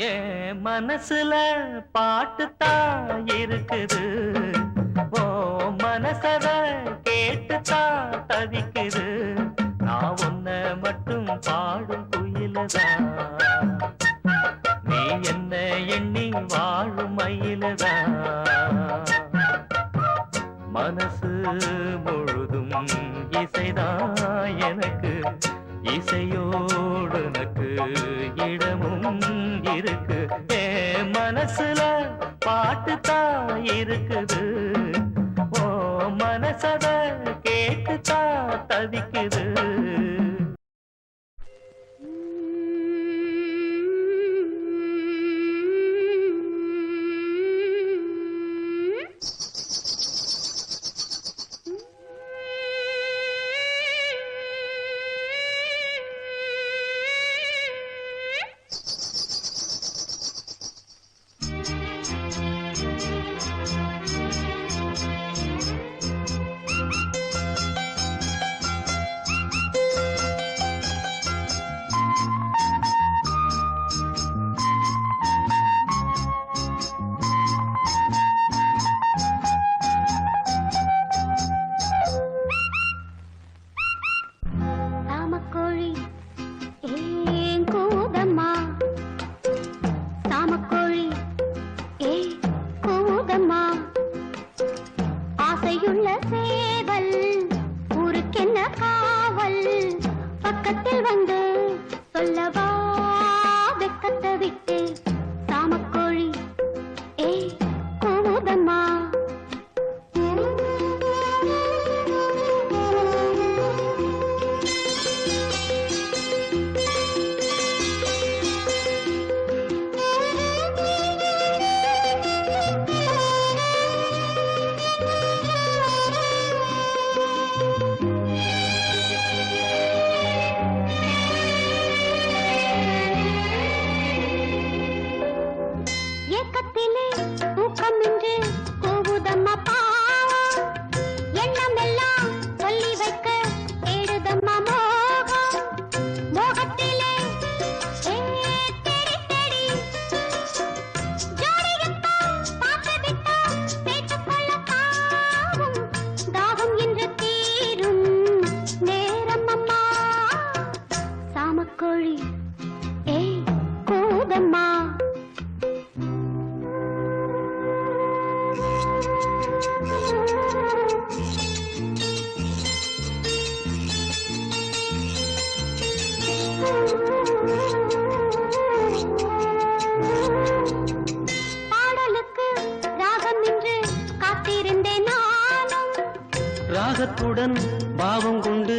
என் மனசுல பாட்டுத்தான் இருக்குது, ஓ மனசத கேட்டுத்தான் தவிக்குது. நான் உன்னை மட்டும் பாடும் குயிலதான், நீ என்ன எண்ணி வாழும் மயிலதான். மனசு முழுதும் இசைதான் எனக்கு, இசையோடு எனக்கு இடமும் இருக்கு. என் மனசுல பாட்டுத்தான் இருக்குது, ஓ மனசத கேட்டுத்தான் தவிக்குது. ராகத்துடன் பாவம் கொண்டு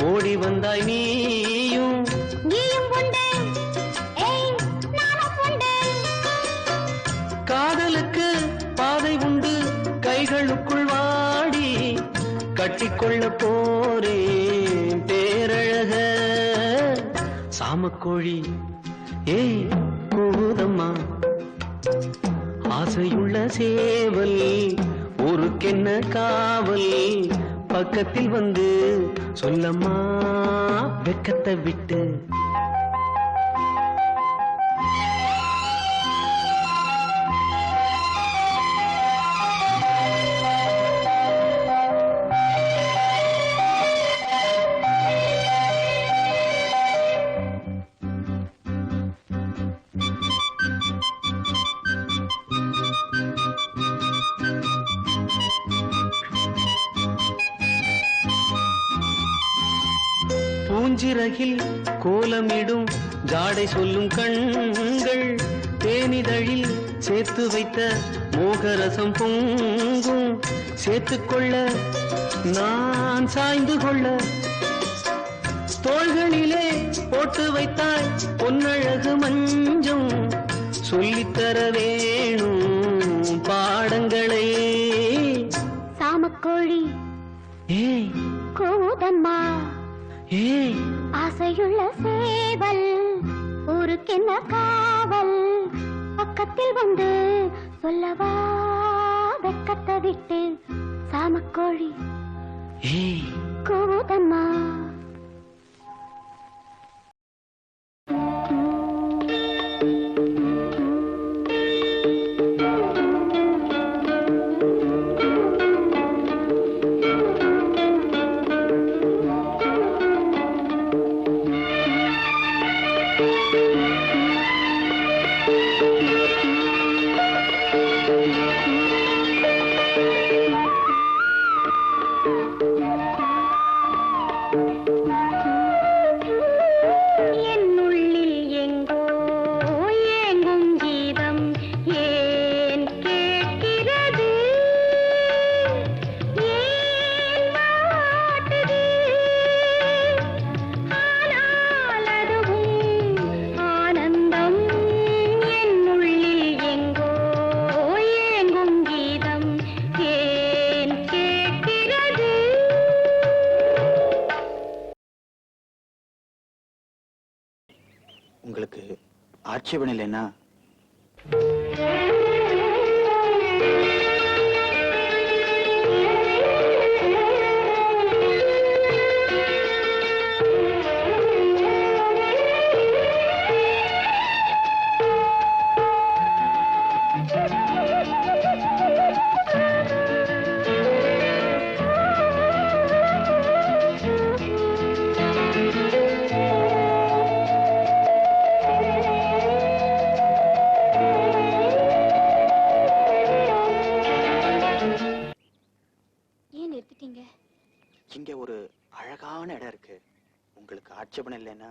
ஓடி வந்தாய் நீயும், காதலுக்கு பாதை உண்டு கைகளுக்குள் வாடி கட்டிக்கொள்ள போறேன் பேரழக சாமக்கோழி. ஏய் கூதம்மா, ஆசையுள்ள சேவல் ஊருக்கென்ன காவல், பக்கத்தில் வந்து சொல்லம்மா வெக்கத்தை விட்டு. பூஞ்சிறகில் கோலமிடும் ஜாடை சொல்லும் கண்கள், தேனிதழில் சேர்த்து வைத்த மோகரசம் பொங்கும், சேர்த்துக்கொள்ள நான் சாய்ந்து கொள்ள தோள்களிலே போட்டு வைத்தாய் பொன்னழகு மஞ்சம், சொல்லித்தர வேணும் பாடங்களை. சாமக்கோழி ஏய் கூதம்மா, ஏய் ஆசையுள்ள சேவல் ஊருக்கென்ன காவல், பக்கத்தில் வந்து சொல்லவா வெக்கத்தை விட்டு. சாமக்கோழி ஏய் கூதம்மா. உங்களுக்கு ஆட்சேபணம் இல்லைன்னா இங்க ஒரு அழகான இடம் இருக்கு. உங்களுக்கு ஆட்சேபணம் இல்லைன்னா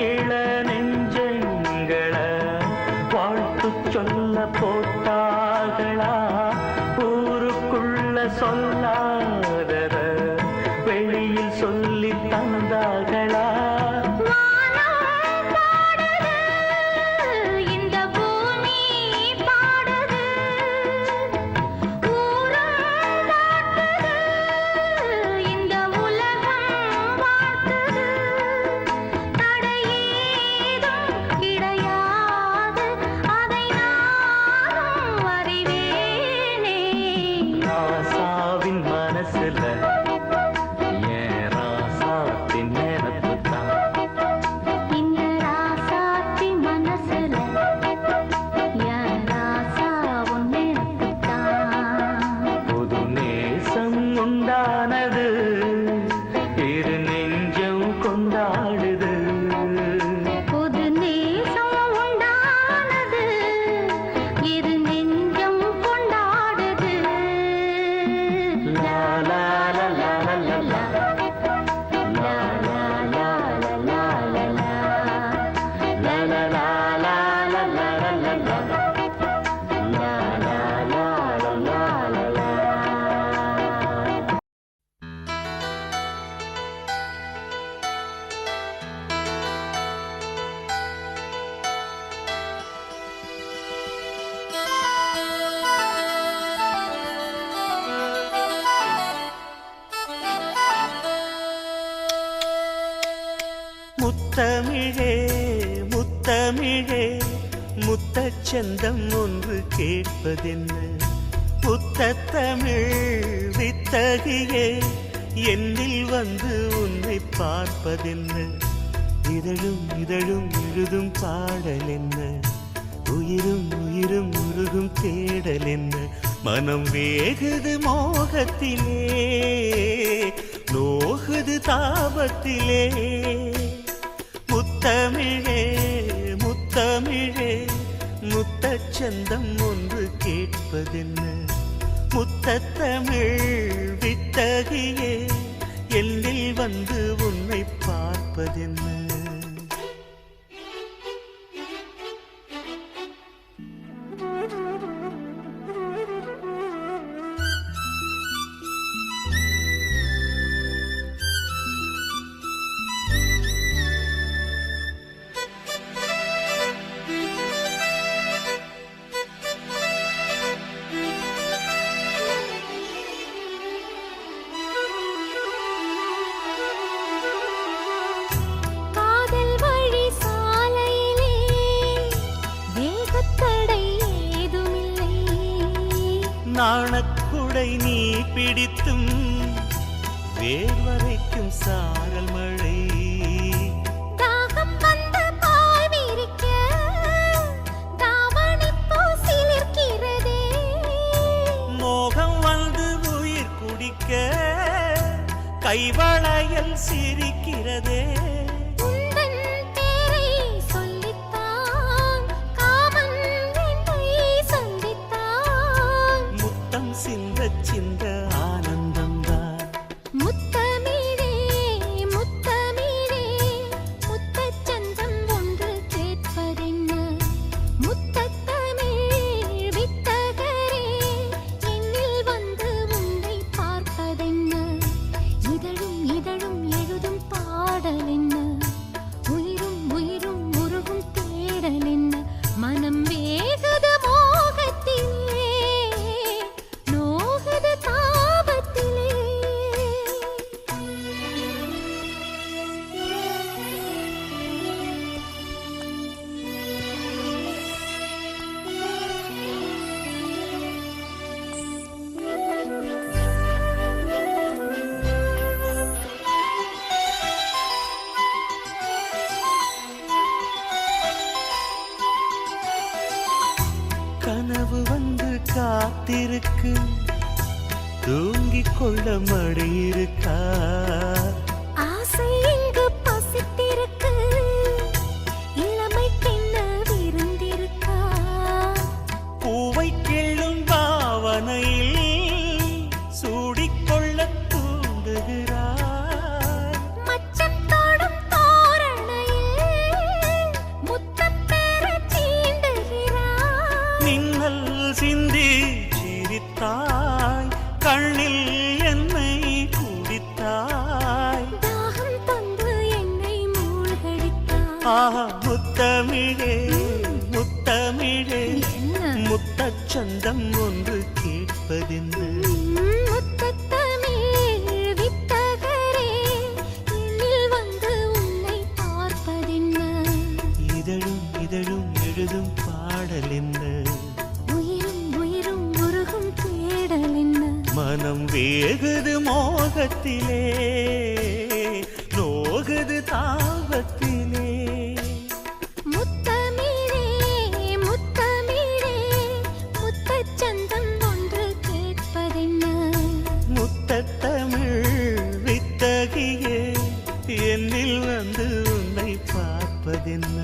இள நெஞ்சங்கள வாழ்த்து சொல்ல போட்டார்களா ஊருக்குள்ள சொல்லாதத வெளியில் சொல்லி தந்தார்களா முத்தமிழே முத்தமிழே முத்தச்சந்தம் ஒன்று கேட்பதென்ன முத்தத்தமிழ் வித்தகியே என்னில் வந்து உன்னை பார்ப்பதென்ன இதழும் இதழும் எழுதும் பாடல் என்ன உயிரும் உயிரும் உருகும் தேடல் என்ன மனம் வேகுது மோகத்திலே நோகுது தாபத்திலே முத்தமிழே முத்தமிழே முத்தச்சந்தம் ஒன்று கேட்பதென்ன முத்தத்தமிழ் வித்தகியே எல்லில் வந்து உன்னை பார்ப்பதென்ன நாணக்குடை நீ பிடித்தும் வேர்வரைக்கும் சாரல் மழை தாகம் வந்து பாய் விரிக்க தாவணி பூசிலிருக்கிறதே மோகம் வந்து உயிர் குடிக்க கைவளையல் சிரிக்கிறதே சிந்த ஆனந்தம்தான் முத்தமிழே முத்தமிழே முத்தச்சந்தம் ஒன்று கேட்பதென்ன முத்தத்தமிழ் வித்தகரே என்னில் வந்து உன்னை பார்ப்பதென்ன இதழும் இதழும் எழுதும் பாடல் என்ன உயிரும் உயிரும் உருகும் தேடல் என்ன மனம் வேகுது மோகத்திலே கனவு வந்து காத்திருக்கு தூங்கிக் கொள்ள மழை இருக்கா ஆசை இங்கு பசித்திருக்கு இளமைக்கென்ன விருந்திருக்கா பூவை கிள்ளும் பாவனையில் சூடிக்கொள்ள தூண்டுகிறார் மச்சம் தோடும் தோரணையில் முத்தமிழே முத்தமிழே என்ன முத்தச்சந்தம் ஒன்று கேட்பதென்ன முத்தத்தமிழ் வித்தகரே என்னில் வந்து உன்னை பார்ப்பதென்ன இதழும் இதழும் எழுதும் பாடல் என்ன உயிரும் உயிரும் உருகும் தேடல் என்ன மனம் வேகுது மோகத்திலே நோகுது தாபத்திலே முத்தமிழே முத்தமிழே முத்தச்சந்தம் ஒன்று கேட்பதென்ன முத்தத்தமிழ் வித்தகியே என்னில் வந்து உன்னை பார்ப்பதென்ன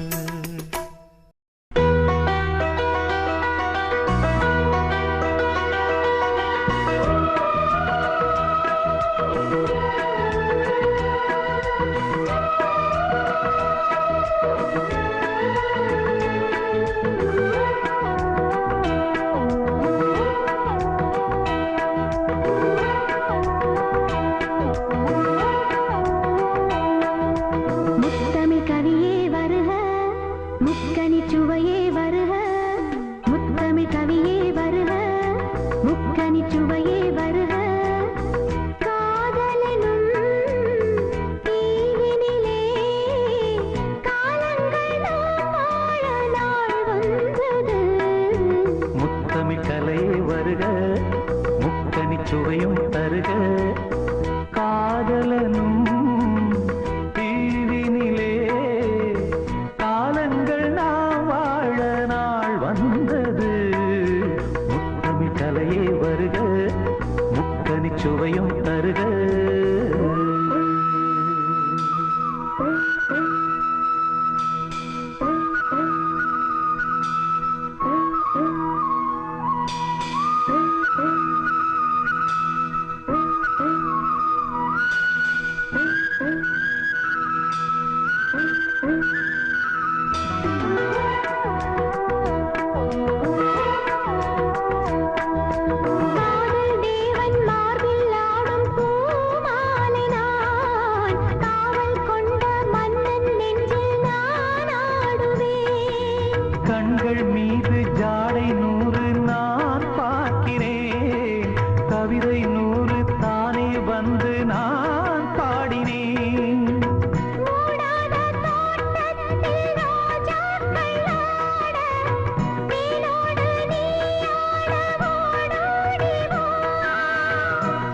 முத்தமிழ் கவியே வருக முக்கனி சுவையே வருக முத்தமிழ் கவியே வருக முக்கனி சுவையே வருக காதலனும் தீவினிலே காலங்கள் நாம் வாழ நாள் வந்தது முத்தமிழ் கலை வருக முக்கனி சுவையும் தருக காதலனும் தீவினிலே காலங்கள் நாம் வாழ நாள் வந்தது முத்தமிழ் கலையே வருக முக்கனி சுவையும் தருக காதல் தேவன் மார்பில் ஆடும் பூமாலை நான் காவல் கொண்ட மன்னன் நெஞ்சில் நான் ஆடுவேன் கண்கள் மீது ஜாடை 100 நான் பார்க்கிறேன் கவிதை 100 தானே வந்து நான் பாடினேன் மூடாத தோட்டத்தில் ரோஜாக்கள் ஆட நீலோடு நீ ஆட ஓடோடி வா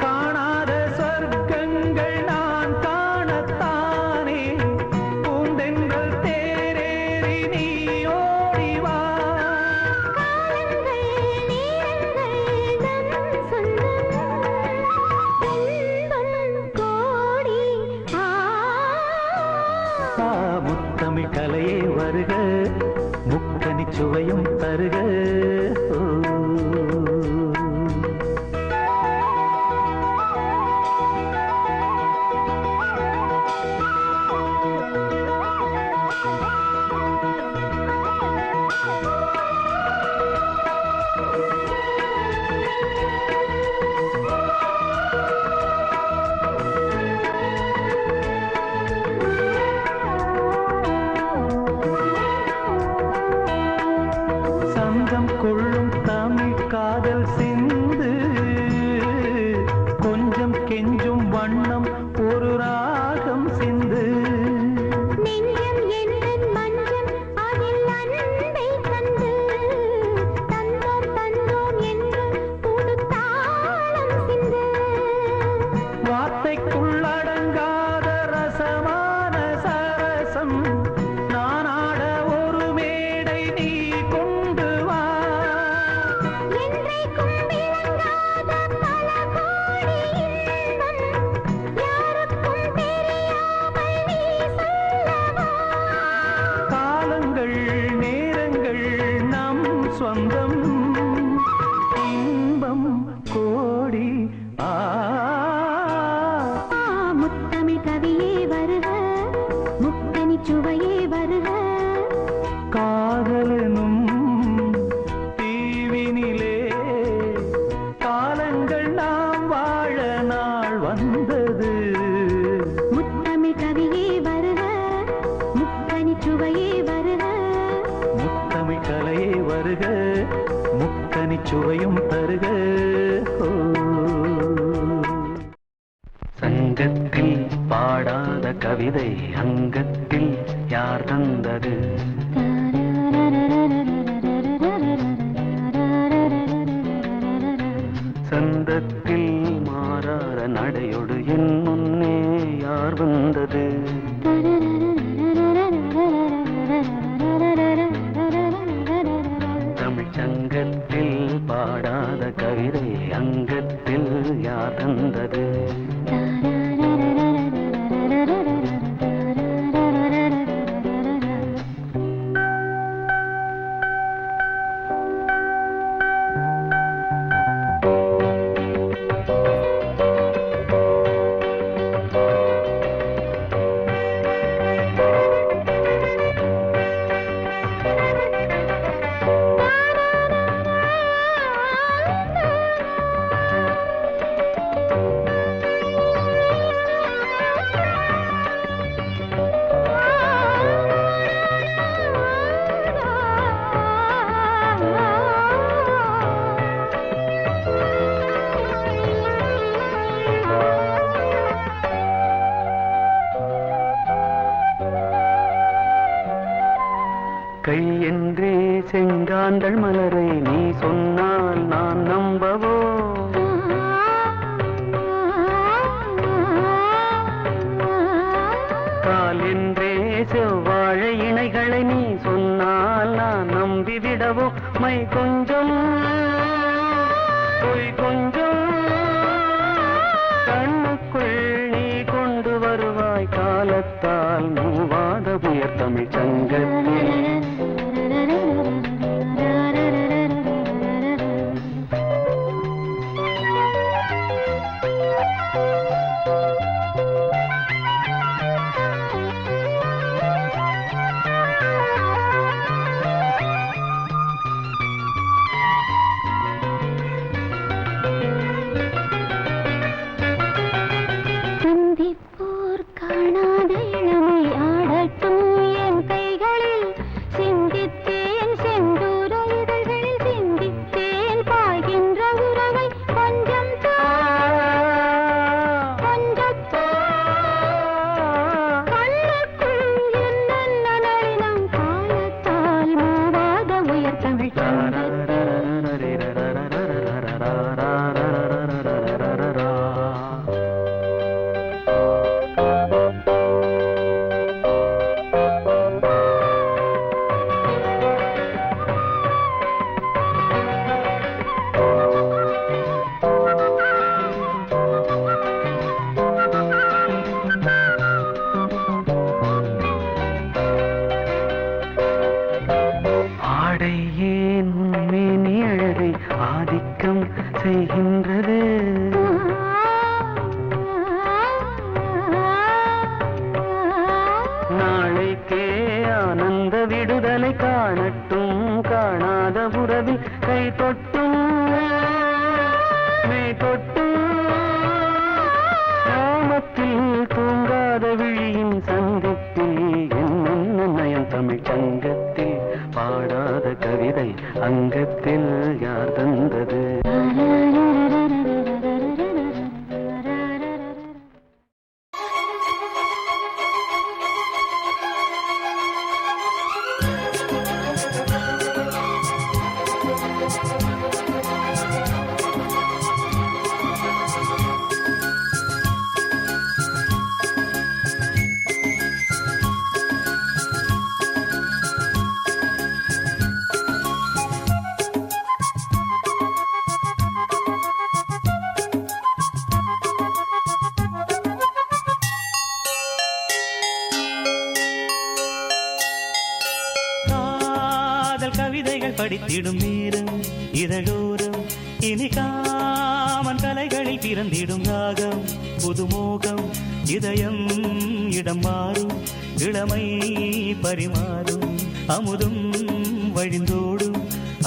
காணாத சொர்க்கங்கள் நான் காணத்தானே பூந்தென்றல் தேரேறி நீ ஓடிவா காலங்கள் நேரங்கள் நம் சொந்தம் இன்பம் கோடி முத்தமிழ் கலையே வருக முக்கனி சுவையும் தருக சங்கம் கொள்ளும் தமிழ் காதல் சிந்து கொஞ்சம் கெஞ்சும் வண்ணம் ஒரு ராகம் சிந்து நெஞ்சம் என்னும் மஞ்சம் அதில் அன்பை கண்டு தந்தோம் தந்தோம் என்று புது தாளம் சிந்து வார்த்தைக்குள்ளடங்காத ரசமான சரசம் நானாட ஒரு மேடை நீ கொண்டு வா என்றைக்கும் விளங்காத பல கோடி இன்பம் யாருக்கும் தெரியாமல் நீ சொல்லவா காலங்கள் நேரங்கள் நம் சொந்தம் இன்பம் கோடி முத்தமிழ் கவியே வருக முக்கனி சுவையே வருக காதலனும் தீவினிலே காலங்கள் நாம் வாழ நாள் வந்தது முத்தமிழ் கவியே வருக முக்கனி சுவையே கவிதை அங்கத்தில் யார் தந்தது? சந்தத்தில் மாறார நடையோடு என் முன்னே யார் வந்தது? தமிழ்ச்சங்கத்தில் பாடாத கவிதை அங்கத்தில் யார் தந்தது? கை என்றே செங்காந்தள் மலரை நீ சொன்னால் நான் நம்பவோ? கால் என்றே செவ்வாழை இணைகளை நீ சொன்னால் நான் நம்பிவிடவோ? மை கொஞ்சம் பொய் கொஞ்சம் கண்ணுக்குள் நீ கொண்டு வருவாய் காலத்தால் மூவாத உயர் தமிழ் சங்கத்தில். சிந்திப்போர் காணாத இளமை ஆடட்டும் என் கைகளில், சிந்தித்தேன் செந்தூர இதழ்களில், சிந்தித்தேன் பாய்கின்ற உறவை கொஞ்சம் கண்ணுக்குள் என்னென்ன நளினம் காலத்தால் மூவாத உயர் தமிழ் ஆடை ஏன் உன்மேனி அழகை ஆதிக்கம் செய்கின்றது? நாளைக்கே ஆனந்த விடுதலை காணட்டும் காணாத உறவில் கை தொட்டும் மெய் தொட்டும் கிராமத்தில் தூங்காத விழியின் சந்திப்பில் என்னென்ன நயம் தமிழ் சங்கத்தில் பாடாத கவிதை அங்கத்தில் யார் தந்தது? கவிதைகள் படித்திடும் நேரம் இதழோரம் இனி காமன் கலைகளில் பிறந்திடும் ராகம் புதுமோகம் இதயம் இடம் மாறும் இளமை பரிமாறும் அமுதும் வழிந்தோடும்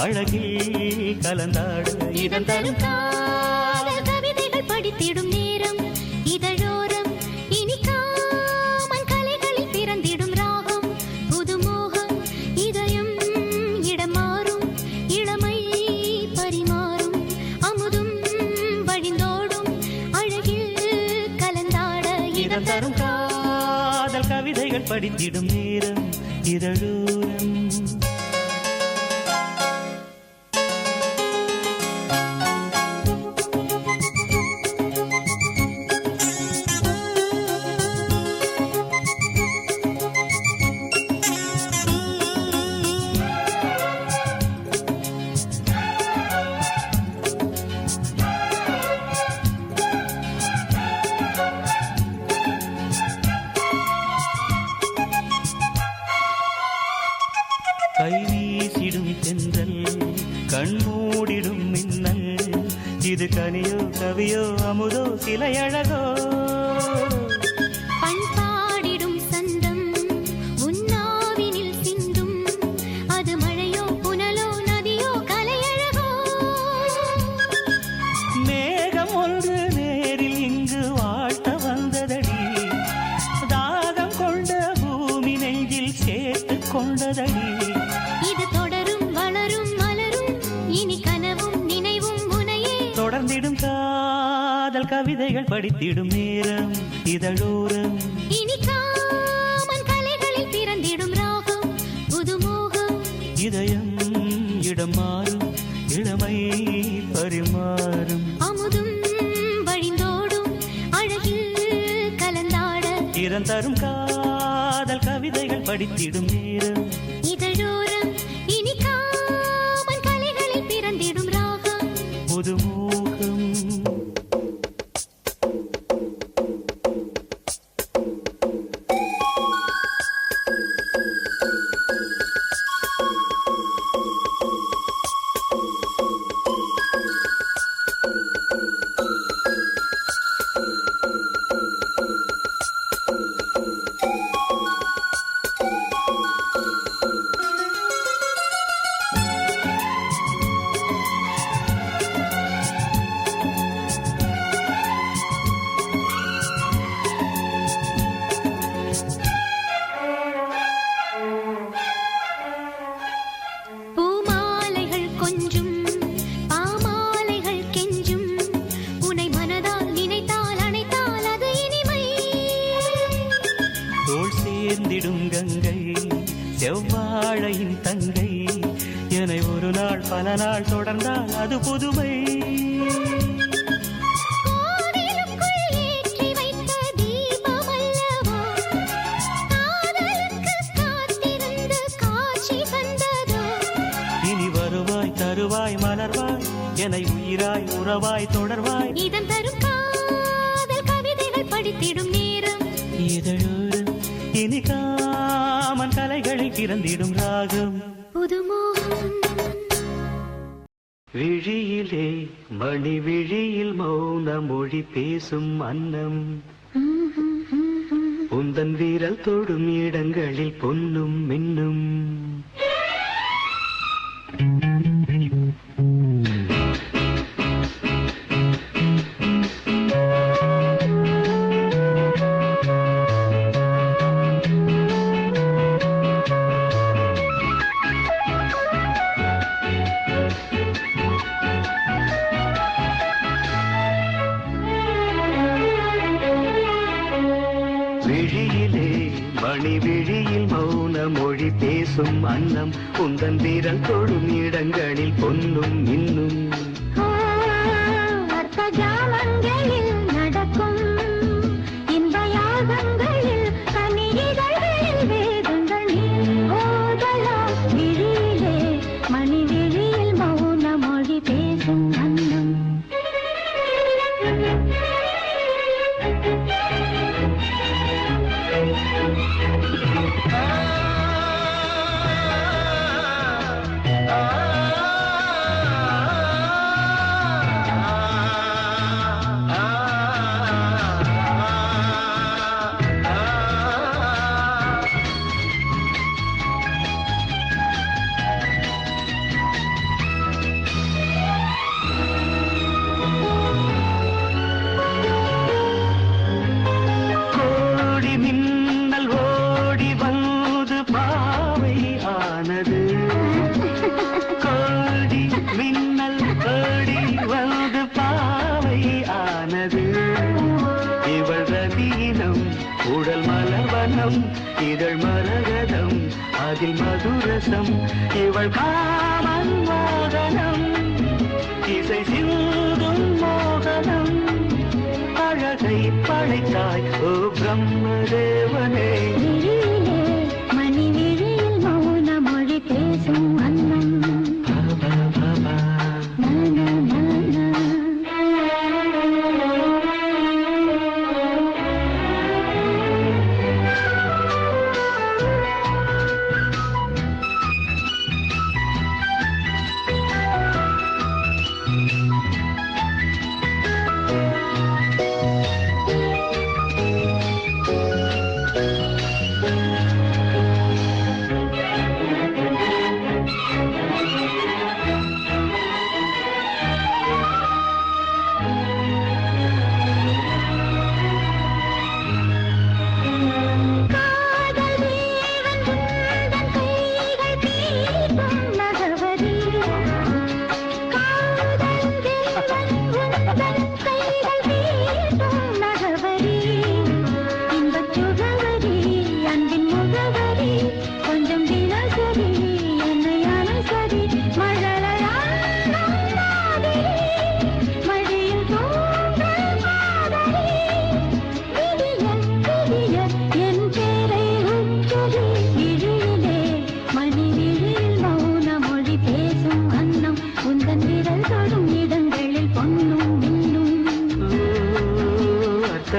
அழகில் கலந்தாடு இதன் தரும் கவிதைகள் படித்திடும் நேரம் இதழோரம் இனி காமன் கலைகளில் பிறந்திடும் ராகம் புதுமோகம் இதயம் இடம் மாறும் இளமை பரிமாறும் அமுதும் வழிந்தோடும் அழகில் கலந்தாட இதன் தரும் காதல் கவி கவிதைகள் படித்திடும் நேரம் இதழோரம். கை வீசிடும் தென்றல் கண்மூடிடும் மின்னல் இது கனியோ கவியோ அமுதோ சிலையழகோ பண்பாடிடும் சந்தம் உன்னாவினில் சிந்தும் அது மழையோ புனலோ நதியோ கலையழகோ மேகம் ஒன்று நேரில் இங்கு வாழ்த்த வந்ததடி தாகம் கொண்ட பூமி நெஞ்சில் சேர்த்து கொண்டதடி இது தொடரும் வளரும் மலரும் இனி கனவும் நினைவும் உனையே தொடர்ந்திடும் காதல் கவிதைகள் படித்திடும் நேரம் இதழோரம். இனி காமன் கலைகளில் பிறந்திடும் ராகம் புதுமோகம் இதயம் இடம் மாறும் இளமை பரிமாறும் அமுதும் வழிந்தோடும் அழகில் கலந்தாட இறந்தரும் காதல் கவிதைகள் படித்திடும் நேரம் இதழோரம். இனி காமன் கலைகளில் பிறந்திடும் ராகம் புதுமோகம். பூமாலைகள் கொஞ்சும் பாமாலைகள் கெஞ்சும் உனை மனதால் நினைத்தால் அணைத்தால் அது இனிமை தோள் சேர்ந்திடும் கங்கை செவ்வாழையின் தங்கை என ஒரு நாள் பல நாள் தொடர்ந்தால் அது புதுமை கோவிலுக்குள் ஏற்றி வைத்த தீபம் அல்லவோ காதலுக்கு காத்திருந்து காட்சி தந்ததோ இனி வருவாய் தருவாய் மலர்வாய் என்னை உயிராய் உறவாய் தொடர்வாய் இதம் தரும் காதல் கவிதைகள் படித்திடும் நேரம் இதழோரம். இனி காமன் கலைகளில் பிறந்திடும் ராகம் புதுமோகம் விழியிலே மணி விழியில் மௌன மொழி பேசும் அன்னம் உந்தன் வீரல் தொடும் இடங்களில் பொன்னும் மின்னும் விழியிலே மணி விழியில் மௌன மொழி பேசும் அன்னம் உந்தன் வீரல் தொடும் இடங்களில் பொன்னும் இன்னும் அற்பஜாமங்களில் நடக்கும் இன்ப யாகங்களில் கனியிதழ்களில் வேதங்கள் நீ ஓதலாம் விழியிலே மணி விழியில் மௌன மொழி பேசும் அன்னம் நேசம் இவள் காமன் வாகனம் இசை சிந்தும் மோகனம் அழகை படைத்தாய் ஓ பிரம்மதேவனே மணி விழியில் மௌன மொழி பேசும் அன்னம்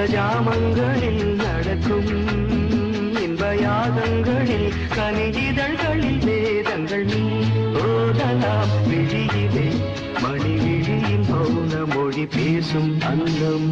ஜாமங்களில் நடக்கும் இன்பயாகங்களில் கனிதழ்களில் வேதங்கள் நீ ஓதலாம் விழியிலே மணி விழியில் மௌன மொழி பேசும் அன்னம்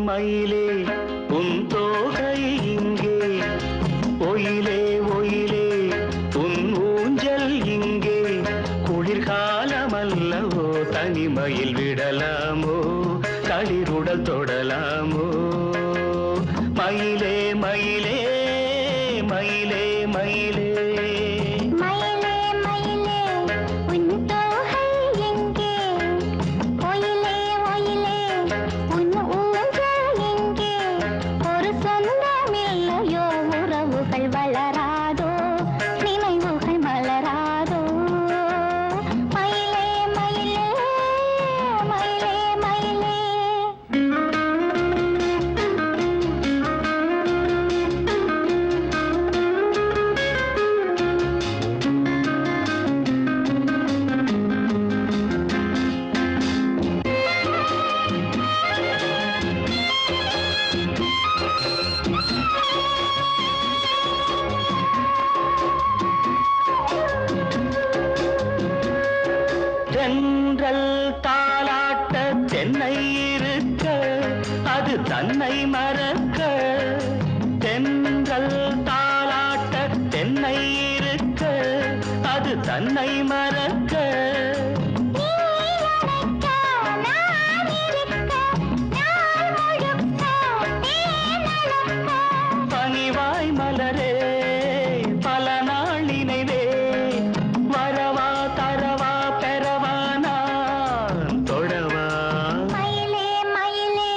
மயிலே உன் தோகை இங்கே ஒயிலே ஒயிலே உன் ஊஞ்சல் இங்கே குளிர்காலமல்லவோ தனிமையில் விடலாமோ களிருடல் தொடலாமோ மயிலே மயிலே மயிலே மயிலே தென்றல் தாலாட்ட தென்னை இருக்க அது தன்னை மறக்க தென்றல் தாலாட்ட தென்னை இருக்க அது தன்னை மறக்க பனிவாய் மலரே பல நாள் நினைவே வரவா தரவா பெறவா நான் தொடவா மயிலே மயிலே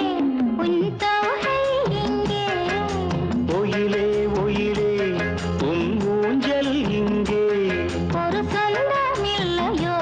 உன் தோகை இங்கே ஒயிலே ஒயிலே உன் ஊஞ்சல் இங்கே ஒரு சொந்தமில்லையோ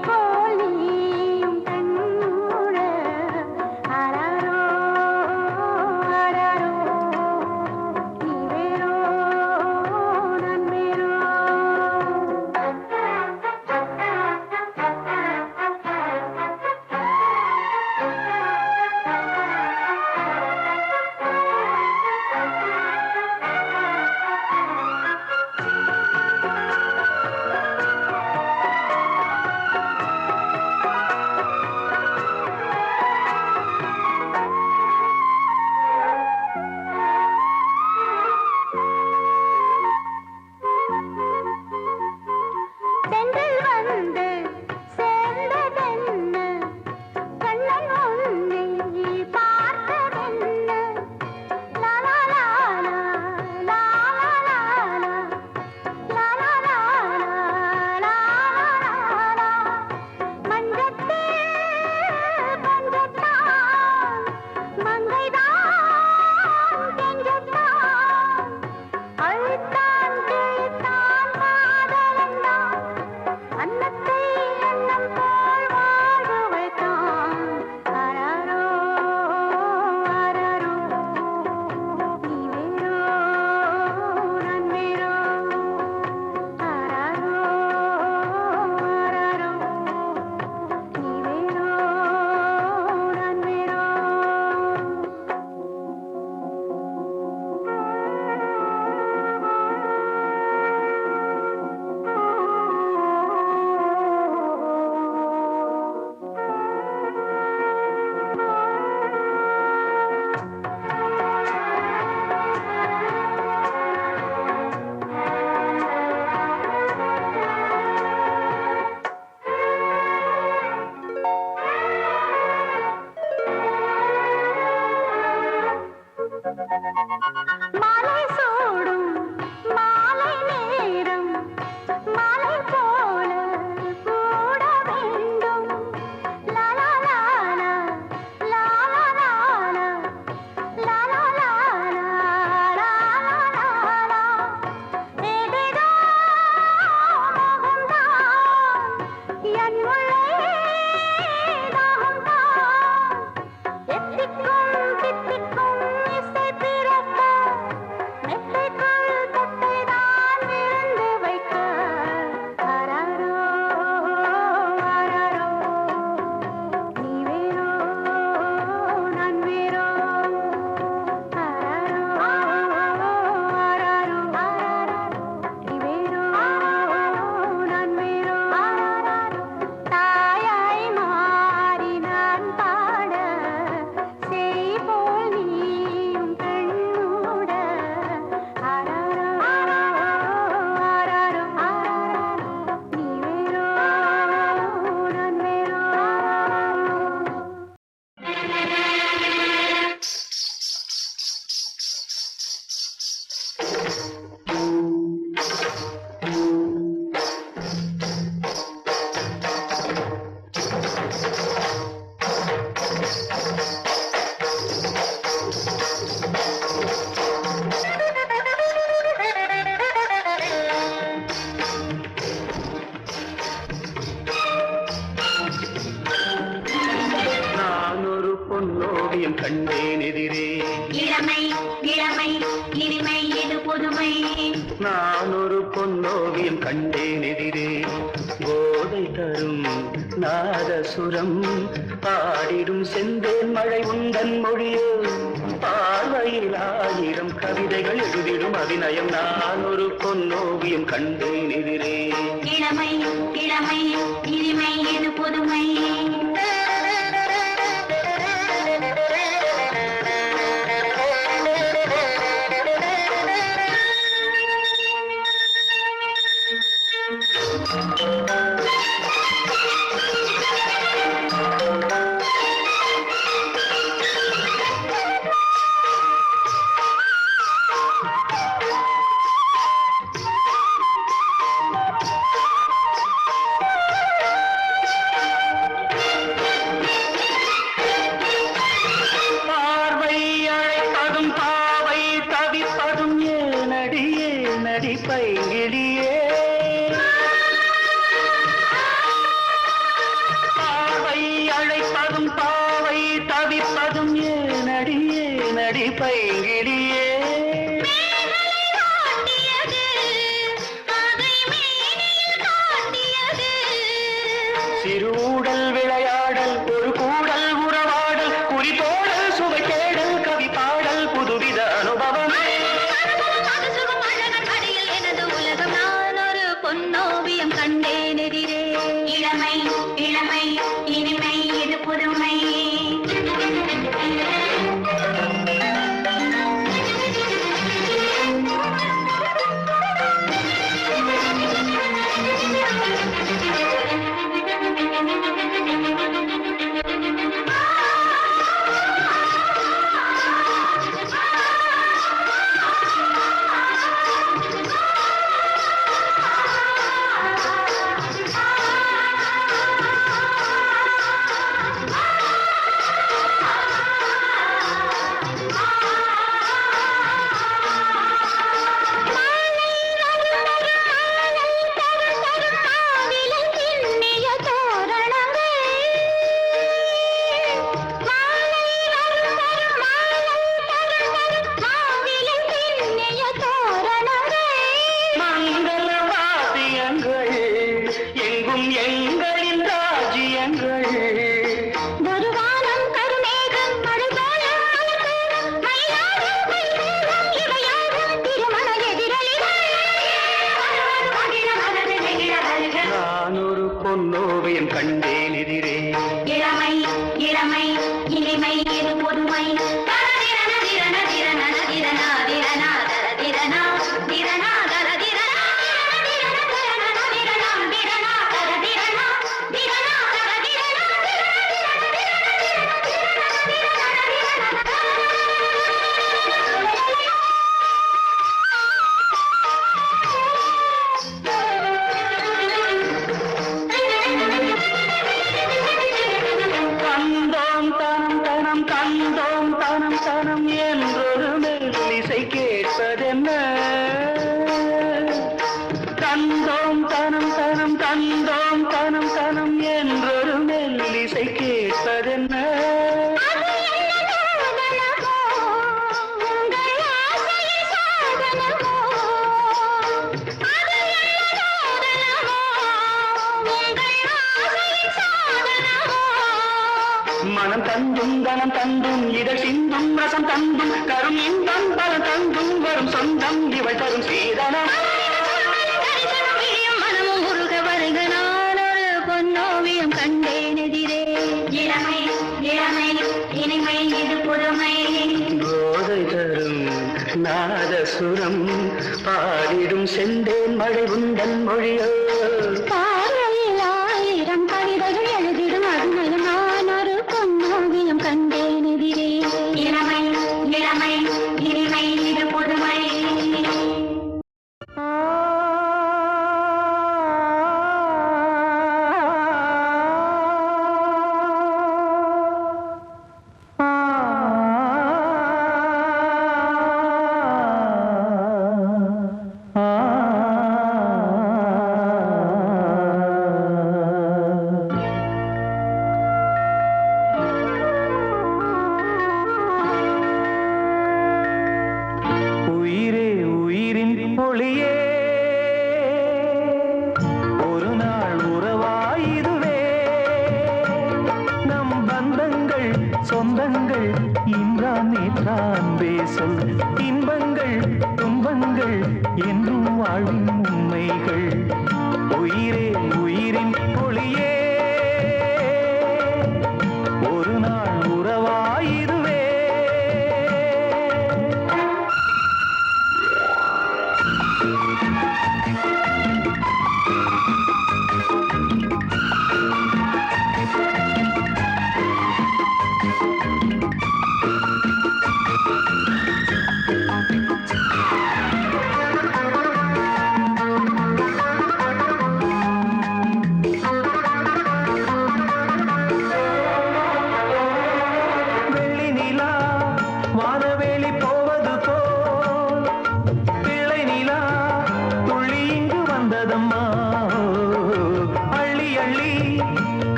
போல் நீயும் கண்மூட ஆராரோ ஆராரோ நீ வேறோ நான் வேறோ தென்றல் வந்து சேர்ந்ததென்ன கண்ணன் உன்னை பார்த்ததென்ன லாலா லாலா லாலா லாலா லாலா லாலா மஞ்சத்தில் பஞ்சத்தான் மங்கைதான் கெஞ்சத்தான் அழுத்தான் கிழித்தான் மாதவன்தான் அன்னத்தை எண்ணம் போல் வாழ வைத்தான் ஆராரோ ஆராரோ நீ வேறோ நான் வேறோ ஆராரோ ஆராரோ நீ வேறோ நான் வேறோ மாலை சூடும் மாலை நேரம் மாலை போல கூட வேண்டும் லாலா லாலா லாலா லாலா லாலா லாலா லாலா ஏதேதோ மோகம்தான் என் உள்ளே தாகம்தான் எத்திக்கும் தித்திக்கும் இசை பிறக்க மெத்தைக்குள் தத்தைதான் விருந்து வைக்க ஆராரோ ஆராரோ நீ வேறோ நான் வேறோ ஆராரோ ஆராரோ நீ வேறோ நான் வேறோ தாயாய் மாறி நான் பாட செய் போல் நீயும் கண்மூட ஆராரோ ஆராரோ நீ வேறோ நான் வேறோ நான் ஒரு பொன்னோவியம் கண்டேன் எதிரே இளமை இளமை இனிமை இது புதுமை நான் ஒரு பொன்னோவியம் கண்டேன் எதிரே போதை தரும் நாதசுரம் பாடிடும் செந்தேன் மழை உந்தன் மொழியோ பார்வையில் ஆயிரம் கவிதைகள் எழுதிடும் அபிநயம் நான் ஒரு பொன்னோவியம் கண்டேன் எதிரே இளமை இளமை இனிமை இது புதுமை தவிப்பதும் பாவை தவிப்பதும் ஏனடி ஏனடி பைங்கிடியே சிறுடல் விளையாடல் ஒரு கூடல் உறவாடல் குறிப்போடல் சுவை தேடல் கவி பாடல் புதுவித அனுபவமே எனது உலகம் நான் ஒரு பொன்னோவியம் கண்டேன் எதிரே இளமை இளமை இனிமை இது புதுமை பொன்னோவியம் கண்டேன் எதிரே இளமை இளமை இனிமை இது புதுமை தந்தோம் தனம் தனம் தந்தோம் தனம் தனம் என்றொரு மெல்லிசை கேட்பதென்ன மனம் தந்தும் தனம் தந்தும் இதழ் சிந்தும் ரசம் தந்தும் கரும் இன்பம் பலம் தந்தும் வரும் சொந்தம் இவள் தரும் சீதனம் மனமும் முருக வருக நான் ஒரு பொன்னோவியம் கண்டேன் எதிரே இளமை இளமை இனிமை இது புதுமை போதை தரும் நாதசுரம் பாடிடும் செந்தேன் மழை உந்தன் மொழியோ பார்வையில் 1000 கவிதைகள் எழுதிடும் அருமையும் நான் ஒரு பொன்னோவியம் கண்டேன் எதிரே இளமை இளமை இனிமை இது புதுமை சொந்தங்கள் இன்றான் நேற்றான் பேசல் இன்பங்கள் துன்பங்கள் என்றும் வாழும் உண்மைகள் உயிரே உயிரின் ஒளியே ஒரு நாள் உறவாயிருவே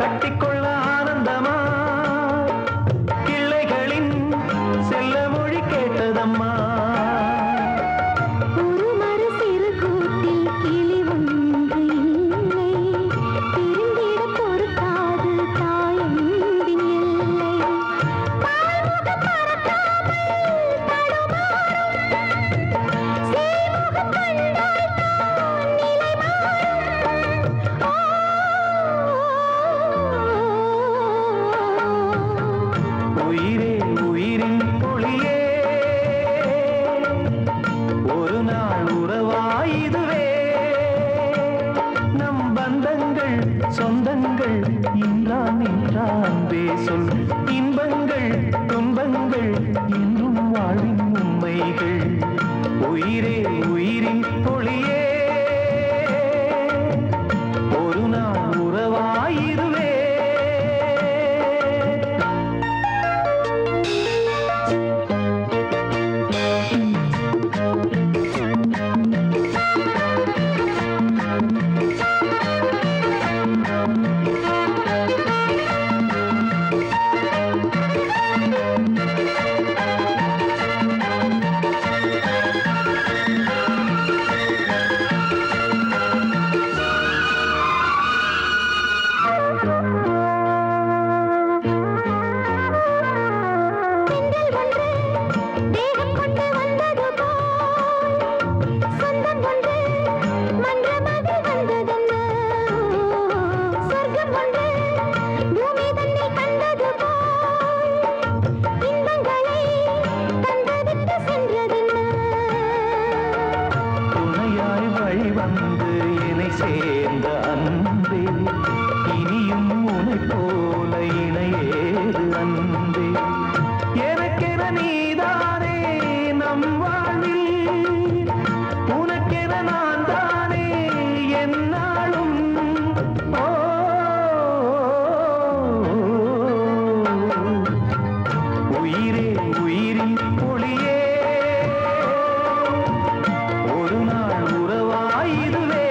கட்டிக்கொள்ள ஆனந்தமா இன்றான் என்றான்பே சொல் இன்பங்கள் துன்பங்கள் இன்னும் வாழின் உண்மைகள் உயிரே உயிரின் பொழியே ஒரு நாள் உறவாயிருவே சேர்ந்த அன்பே இனியும் உனை போல இணையேது அன்பே எனக்கென நீதானே நம் வாழ்வில் உனக்கென நான் தானே என்னாலும் உயிரே உயிரின் பொழியே ஒரு நாள் உறவாயிருவே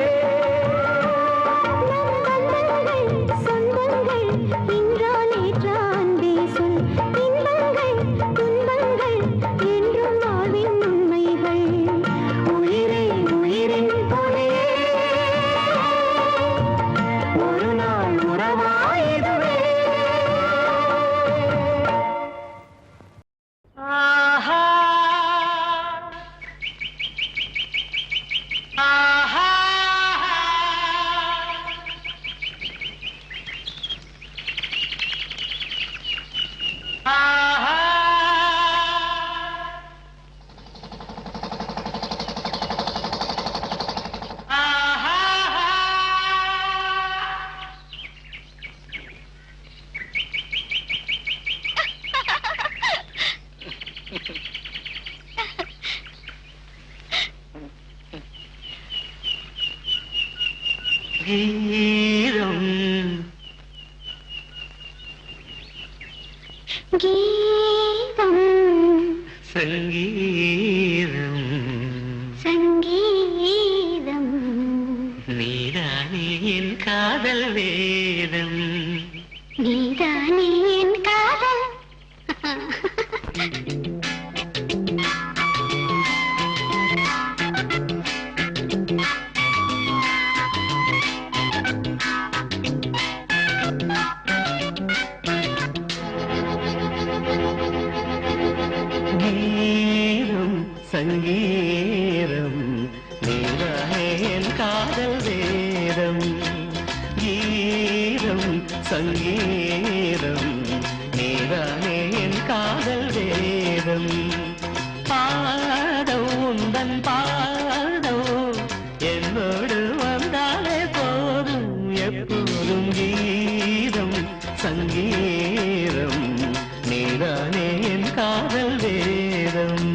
கீதம் கீதம் சங்கீதம் சங்கீதம் நீதானே என் காதல் வேதம் நீதானே என் காதல் கீதம் சங்கீதம் நீதானே என் காதல் வேதம் கீதம் சங்கீதம் நீதானே என் காதல் வேதம் பாதம் உந்தன் பாதம் என்னோடு வந்தாலே போதும் எப்போதும் கீதம் சங்கீதம் நீதானே என் காதல் வேதம்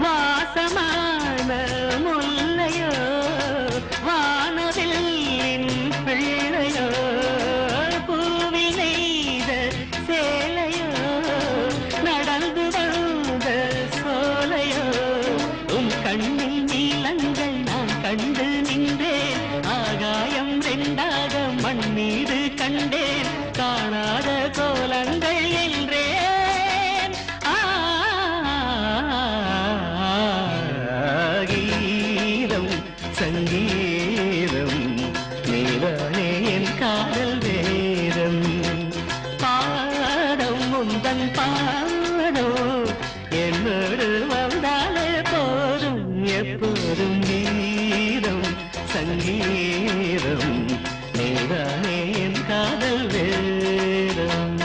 வாசமான முல்லையோ வானவில்லின் பிள்ளையோ பூவில் நெய்த சேலையோ நடந்து வந்த சோலையோ உன் கண்ணில் நீலங்கள் நான் கண்டு நின்றேன் ஆகாயம் ரெண்டாக மண் மீது கண்டேன் காணாத கோலங்கள் என்றேன் கீதம் சங்கீதம் நீ நீதானே என் காதல் வேதம் பாடம் முந்தன் பாடம் என்னோடு வந்தாலே போதும் எப்போதும் கீதம் சங்கீதம் நீதானே என் காதல் வேதம்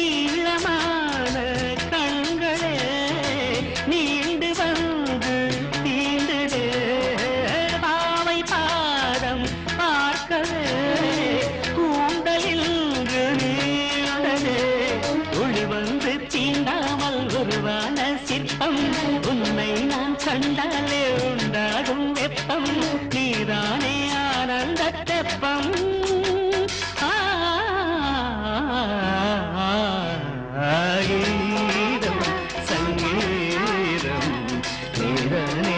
நீளமான கண்களே நீண்டு வந்து தீண்டுதே பாவை பாதம் பார்க்கவே கூந்தலில் நீண்டதே ஒளி வந்து தீண்டாமல் உருவான சிற்பம் உன்னை நான் கண்டாலே உண்டாகும் வெப்பம் நீதானே ஆனந்த தெப்பம் கீதம் சங்கீதம் நீதானே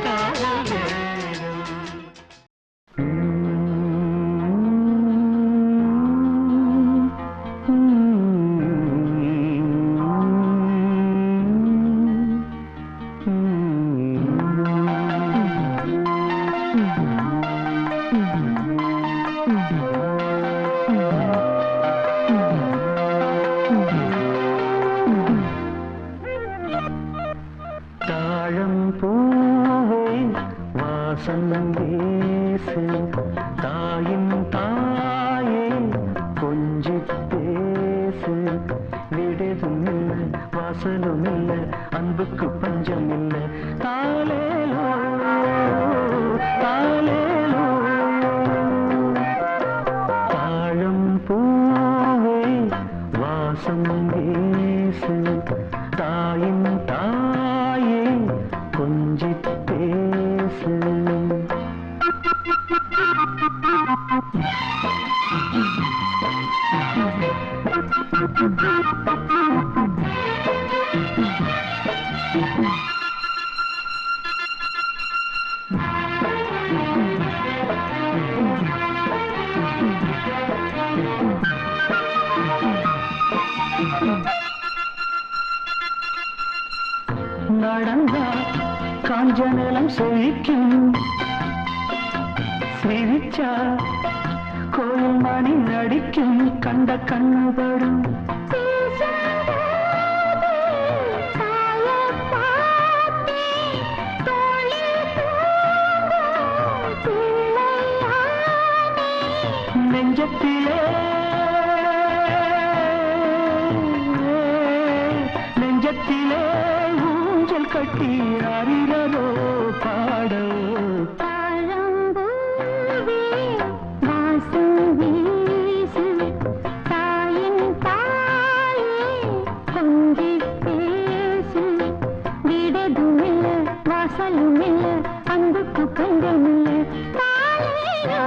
காதல் வேதம் தாழம் பூவே வாசம் வீசு தாயின் தாயே கொஞ்சி பேசு விடுதும் இல்லை வாசலும் இல்லை அன்புக்கு பஞ்சம் இல்லை தாலேலோ தாலேலோ தாழம் பூவே வாசம் வீசு தாயின் தாயே கொஞ்சி பேசு நடந்தா காஞ்ச நிலம் செழிக்கும் சிரிச்சா கோயில் மணி நடிக்கும் கண்ட கண்ணுபடும் நெஞ்சத்திலே நெஞ்சத்திலே ஊஞ்சல் கட்டி அறிகிறதோ பாடோ வாசலும் இல்லை அன்புக்கு பஞ்சம் இல்லை தாயோ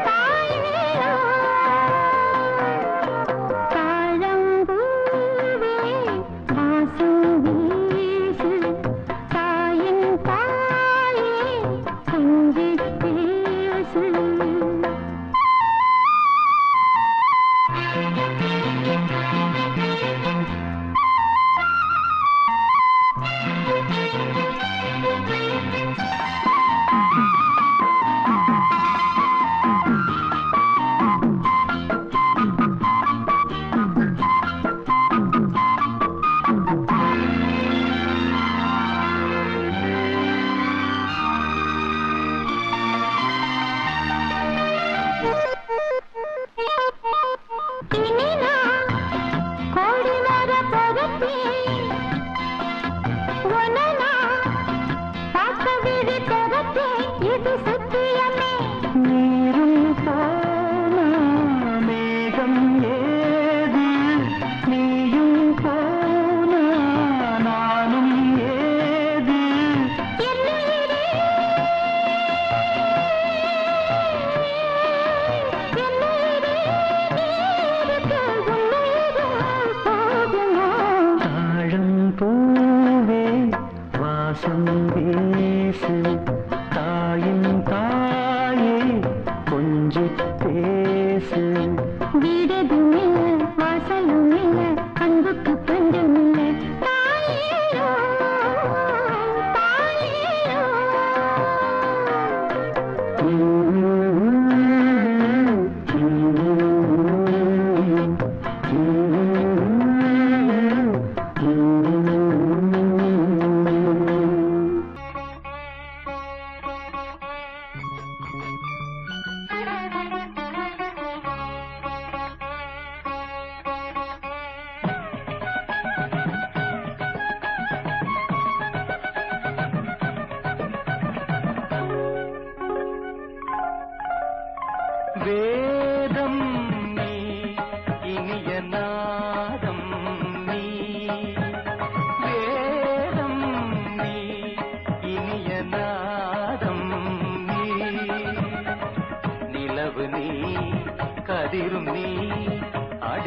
தாயோ தாழம்பூவே வாசம் வீசு தாயின் தாயே கொஞ்சி பேசு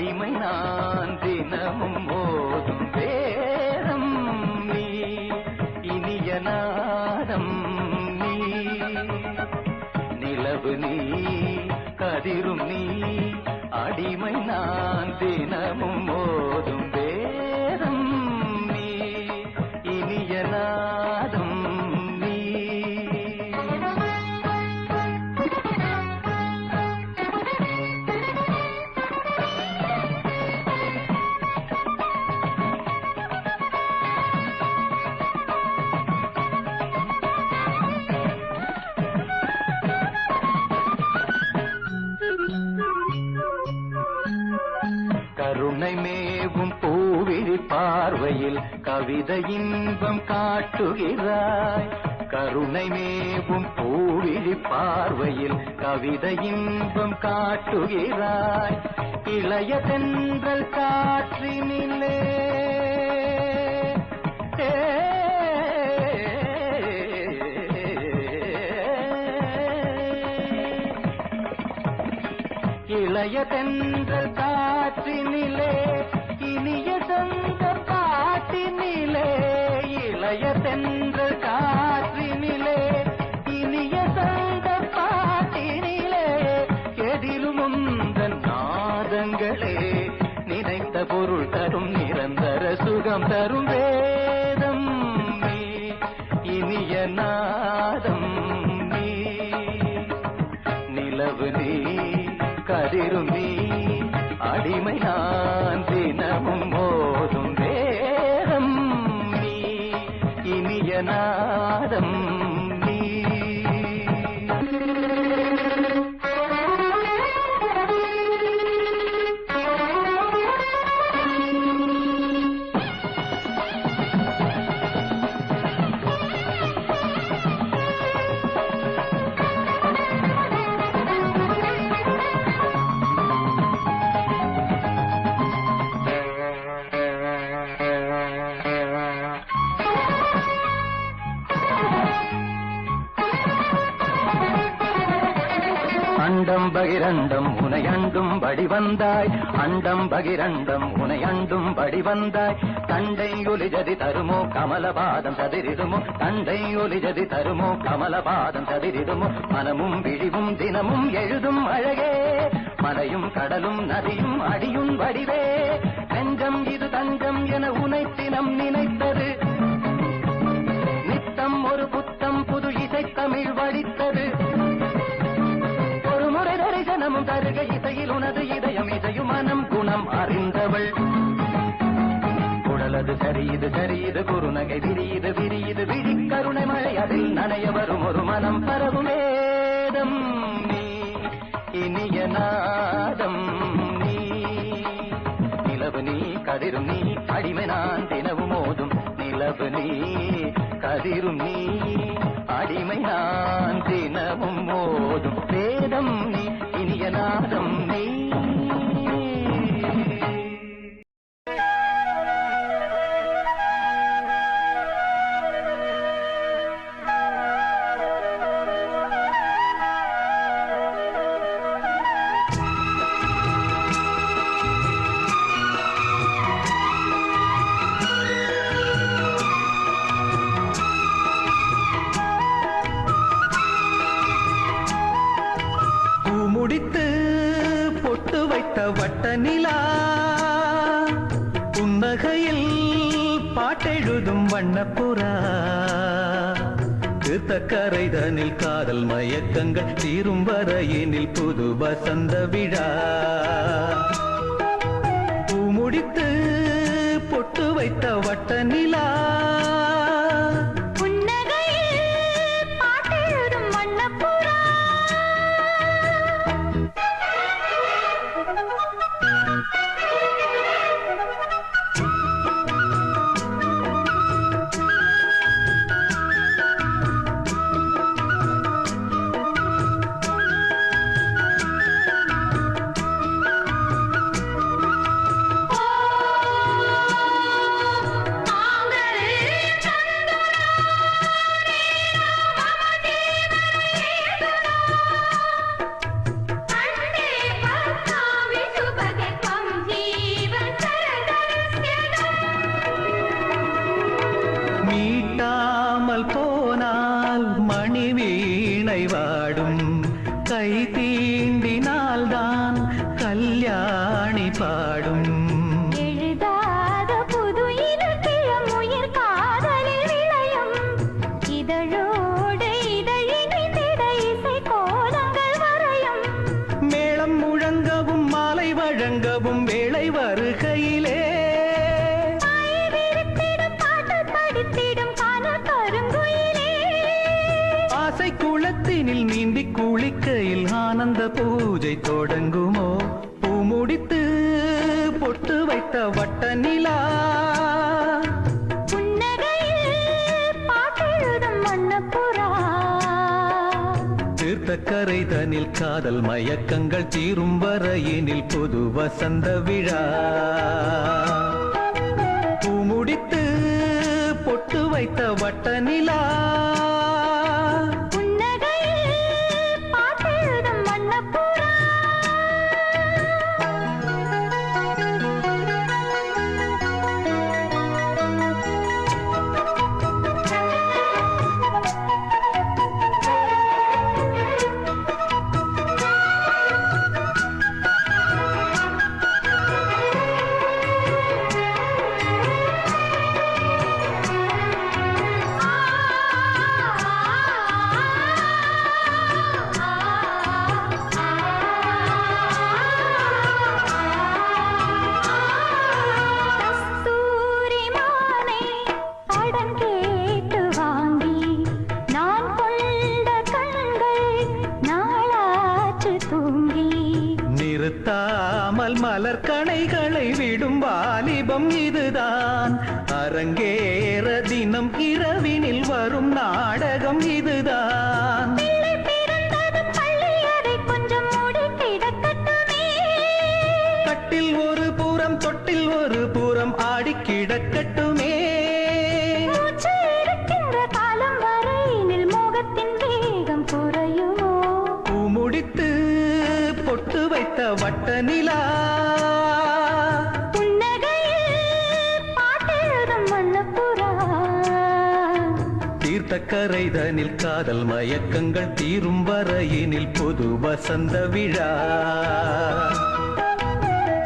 அடிமை நான் தினமும் மோதும் வேதம் நீ இனிய நாதம் நீ நிலவு நீ கதிரும் நீ அடிமை நான் தினமும் மோதும் வேதம் நீ இனிய நாதம் நீ கருணை மேவும் பூவிழி பார்வையில் கவிதை இன்பம் காட்டுகிறாய் கருணை மேவும் பூவிழி பார்வையில் கவிதை இன்பம் காட்டுகிறாய் இளைய தென்றல் காற்றினிலே இளைய தென்றல் காற்றினிலே இனிய சொந்த பாட்டினிலே இளைய தென்றல் காற்றினிலே இனிய சொந்த பாட்டினிலே எதிலும் உந்தன் நாதங்களே நினைத்த பொருள் தரும் நிரந்தர சுகம் தரும் வேதம் நீ இனிய நாதம் நீ நிலவு நீ கதிரும் நீ அடிமை நான் தினமும் மோதும் வேதம் நீ இனிய நாதம் நீ அண்டம் பகிரண்டம் உனை அண்டும் படி வந்தாய் அண்டம் பகிரண்டம் உனை அண்டும் படி வந்தாய் தண்டை ஒலிஜதி தருமோ கமலபாதம் சதிரிடுமோ தண்டை ஒலிஜதி தருமோ கமலபாதம் சதிரிடுமோ மனமும் விழிவும் தினமும் எழுதும் அழகே மலையும் கடலும் நதியும் அடியும் வடிவே நெஞ்சம் இது தஞ்சம் என உனை தினம் நினைத்தது நித்தம் ஒரு புத்தம் புது இசை தமிழ் வடித்தது தரிசனமும் தருக இசையில் உனது இதயம் இசையும் மனம் குணம் அறிந்தவள் குழலது சரியுது சரியுது குறுநகை விரியுது விரியுது விழி கருணை மழை அதில் நனைய வரும் ஒரு மனம் பரவும் வேதம் நீ இனிய நாதம் நீ நிலவு நீ கதிரும் நீ அடிமை நான் தினவும் மோதும் நிலவு நீ கதிரும் நீ அடிமை நான் தினமும் மோதும் வேதம் நீ இனிய நாதம் நீ முடித்து பொட்டு வைத்த வட்ட நிலா புன்னகையில் பாட்டெழுதும் வண்ணப்புறா தீர்த்தக்கரைதனில் காதல் மயக்கங்கள் தீரும் வரையினில் புது வசந்த விழா பூமுடித்து பொட்டு வைத்த வட்ட நிலா ஆங்கரே பெண். எழுதாத புது இலக்கியம் உயிர் காதலில் விளையும். இதழோடு இதழினிட இசை கோலங்கள் வரையும். மேளம் முழங்கவும் மாலை வழங்கவும் வேளை வருகையிலே பாட்டு படித்திடும் காணல் கருங்குயிலே. ஆசை குளத்தினில் நீந்தி குளிக்கையில் ஆனந்த பூஜை தொடங்குமோ? பூ முடித்து பொட்டு வைத்த வட்ட நிலா புன்னகையில் பாட்டெழுதும் வண்ணப்புறா. தீர்த்தக்கரை தனில் காதல் மயக்கங்கள் தீரும் வரையினில் புது வசந்த விழா. பூ முடித்து பொட்டு வைத்த வட்ட நிலா புன்னகையில் பாட்டெழுதும் வண்ணப்புறா. கஸ்தூரி மானை கடன் கேட்டு வாங்கி நான் கொண்ட கண்கள் நாளாச்சு தூங்கி. நிறுத்தாமல் மலர் கணைகளை விடும் வாலிபம் இதுதான். அரங்கேற தினம் இரவினில் வரும் நாடகம் இதுதான். பிள்ளை பிறந்தது பள்ளி அதை கொஞ்சம் மூடி கிடக்கட்டுமே. கட்டில் ஒரு புறம் தொட்டில் ஒரு புறம் ஆடி கிடக்கட்டுமே. மூச்சு இருக்கின்ற காலம் வரையினில் மோகத்தின் வேகம் குறையுமோ? பூ முடித்து பொட்டு வைத்த வட்ட நிலா புன்னகையில் பாட்டெழுதும் வண்ணப்புறா. தீர்த்தக்கரை தனில் காதல் மயக்கங்கள் தீரும் வரையினில் புது வசந்த விழா.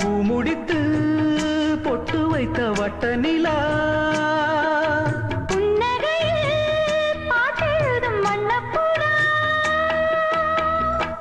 பூ முடித்து பொட்டு வைத்த வட்ட நிலா